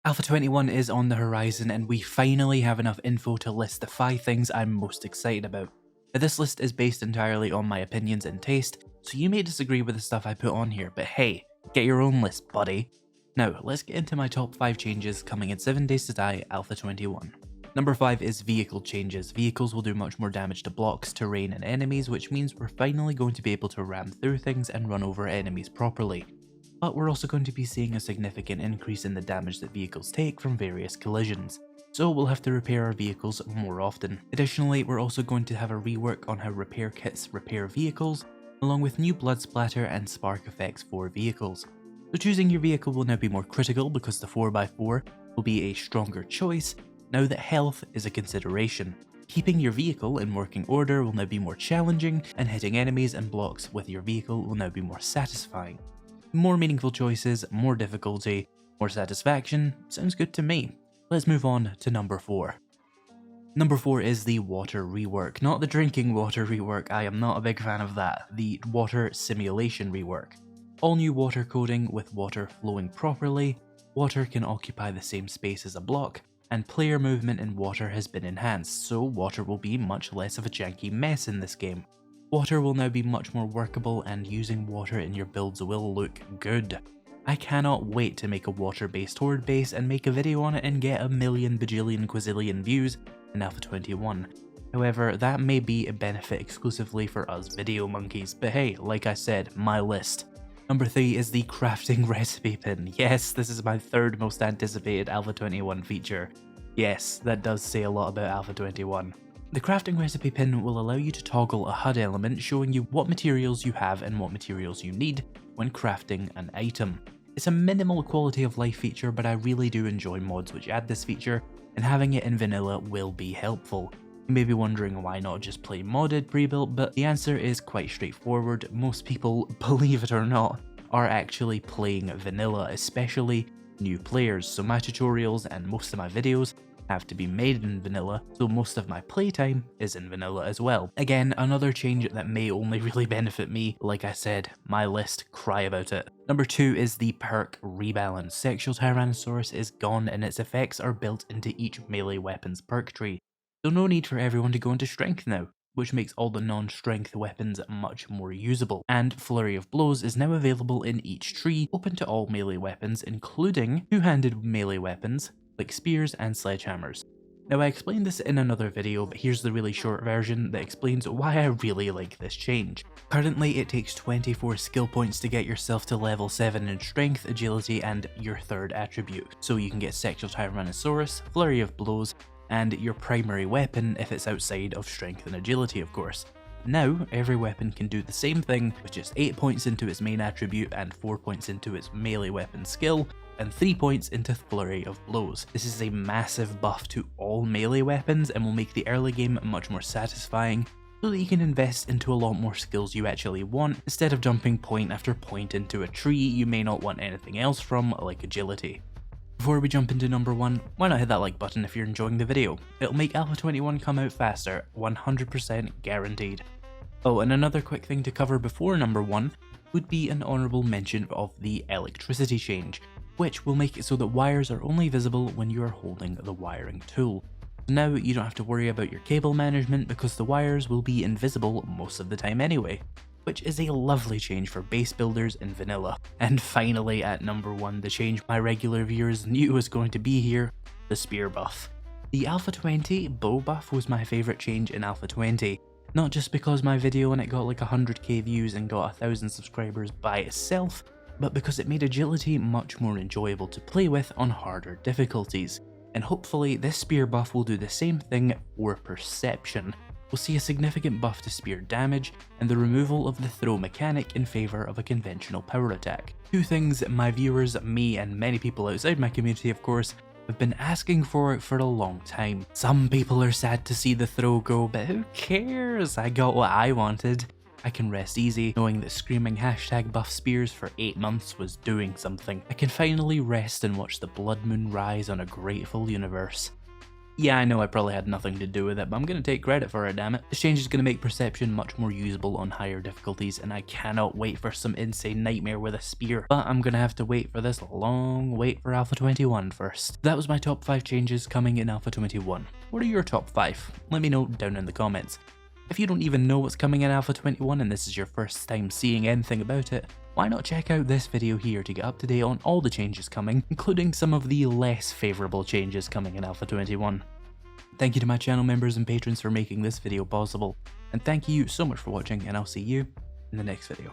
Alpha 21 is on the horizon and we finally have enough info to list the 5 things I'm most excited about. Now, this list is based entirely on my opinions and taste, so you may disagree with the stuff I put on here, but hey, get your own list, buddy. Now, let's get into my top 5 changes coming in 7 Days to Die Alpha 21. Number 5 is vehicle changes. Vehicles will do much more damage to blocks, terrain and enemies, which means we're finally going to be able to ram through things and run over enemies properly. But we're also going to be seeing a significant increase in the damage that vehicles take from various collisions, so we'll have to repair our vehicles more often. Additionally, we're also going to have a rework on how repair kits repair vehicles, along with new blood splatter and spark effects for vehicles. So choosing your vehicle will now be more critical because the 4x4 will be a stronger choice now that health is a consideration. Keeping your vehicle in working order will now be more challenging, and hitting enemies and blocks with your vehicle will now be more satisfying. More meaningful choices, more difficulty, more satisfaction, sounds good to me. Let's move on to number 4. Number 4 is the water rework, not the drinking water rework, I am not a big fan of that, the water simulation rework. All new water coding with water flowing properly, water can occupy the same space as a block, and player movement in water has been enhanced, so water will be much less of a janky mess in this game. Water will now be much more workable and using water in your builds will look good. I cannot wait to make a water-based horde base and make a video on it and get a million bajillion quazillion views in Alpha 21. However, that may be a benefit exclusively for us video monkeys, but hey, like I said, my list. Number 3 is the crafting recipe pin. Yes, this is my third most anticipated Alpha 21 feature. Yes, that does say a lot about Alpha 21. The crafting recipe pin will allow you to toggle a HUD element showing you what materials you have and what materials you need when crafting an item. It's a minimal quality of life feature, but I really do enjoy mods which add this feature, and having it in vanilla will be helpful. You may be wondering why not just play modded pre-built, but the answer is quite straightforward. Most people, believe it or not, are actually playing vanilla, especially new players, so my tutorials and most of my videos have to be made in vanilla, so most of my playtime is in vanilla as well. Again, another change that may only really benefit me. Like I said, my list, cry about it. Number 2 is the perk rebalance. Sexual Tyrannosaurus is gone and its effects are built into each melee weapon's perk tree, so no need for everyone to go into strength now, which makes all the non-strength weapons much more usable. And Flurry of Blows is now available in each tree, open to all melee weapons, including two-handed melee weapons like spears and sledgehammers. Now I explained this in another video, but here's the really short version that explains why I really like this change. Currently it takes 24 skill points to get yourself to level 7 in strength, agility and your third attribute. So you can get Sexual Tyrannosaurus, Flurry of Blows, and your primary weapon if it's outside of strength and agility of course. Now, every weapon can do the same thing with just 8 points into its main attribute and 4 points into its melee weapon skill, and 3 points into Flurry of Blows. This is a massive buff to all melee weapons and will make the early game much more satisfying, so that you can invest into a lot more skills you actually want, instead of jumping point after point into a tree you may not want anything else from, like agility. Before we jump into number 1, why not hit that like button if you're enjoying the video? It'll make Alpha 21 come out faster, 100% guaranteed. Oh, and another quick thing to cover before number 1 would be an honourable mention of the electricity change, which will make it so that wires are only visible when you are holding the wiring tool. Now you don't have to worry about your cable management because the wires will be invisible most of the time anyway, which is a lovely change for base builders in vanilla. And finally at number 1, the change my regular viewers knew was going to be here, the spear buff. The Alpha 20 bow buff was my favourite change in Alpha 20, not just because my video on it got like 100k views and got 1000 subscribers by itself, but because it made agility much more enjoyable to play with on harder difficulties. And hopefully this spear buff will do the same thing for perception. We'll see a significant buff to spear damage and the removal of the throw mechanic in favour of a conventional power attack. Two things my viewers, me and many people outside my community of course, have been asking for a long time. Some people are sad to see the throw go, but who cares? I got what I wanted. I can rest easy knowing that screaming #buff spears for 8 months was doing something. I can finally rest and watch the blood moon rise on a grateful universe. Yeah, I know I probably had nothing to do with it, but I'm going to take credit for it, damn it. This change is going to make perception much more usable on higher difficulties, and I cannot wait for some insane nightmare with a spear. But I'm going to have to wait for this long wait for Alpha 21 first. That was my top 5 changes coming in Alpha 21. What are your top 5? Let me know down in the comments. If you don't even know what's coming in Alpha 21 and this is your first time seeing anything about it, why not check out this video here to get up to date on all the changes coming, including some of the less favourable changes coming in Alpha 21. Thank you to my channel members and patrons for making this video possible, and thank you so much for watching, and I'll see you in the next video.